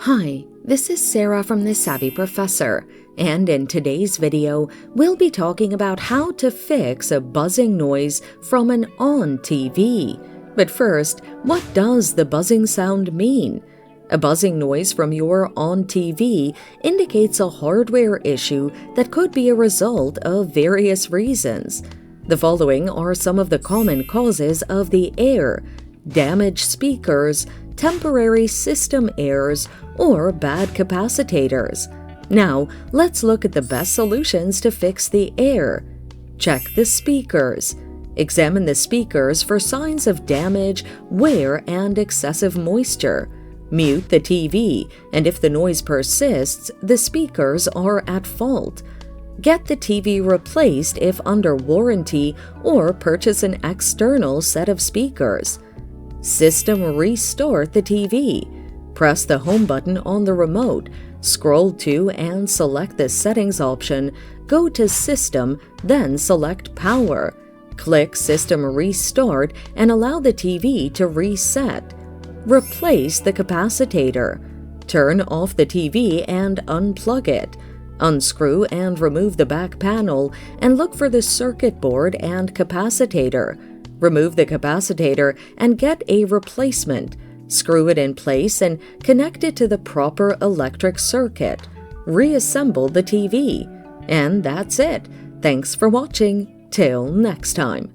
Hi, this is Sarah from The Savvy Professor, and in today's video, we'll be talking about how to fix a buzzing noise from an Onn TV. But first, what does the buzzing sound mean? A buzzing noise from your Onn TV indicates a hardware issue that could be a result of various reasons. The following are some of the common causes of the error: damaged speakers, temporary system errors, or bad capacitors. Now, let's look at the best solutions to fix the error. Check the speakers. Examine the speakers for signs of damage, wear, and excessive moisture. Mute the TV, and if the noise persists, the speakers are at fault. Get the TV replaced if under warranty, or purchase an external set of speakers. System restart the TV. Press the home button on the remote, scroll to and select the settings option, go to System, then select Power. Click System Restart and allow the TV to reset. Replace the capacitor. Turn off the TV and unplug it. Unscrew and remove the back panel and look for the circuit board and capacitor. Remove the capacitor and get a replacement. Screw it in place and connect it to the proper electric circuit. Reassemble the TV. And that's it. Thanks for watching. Till next time.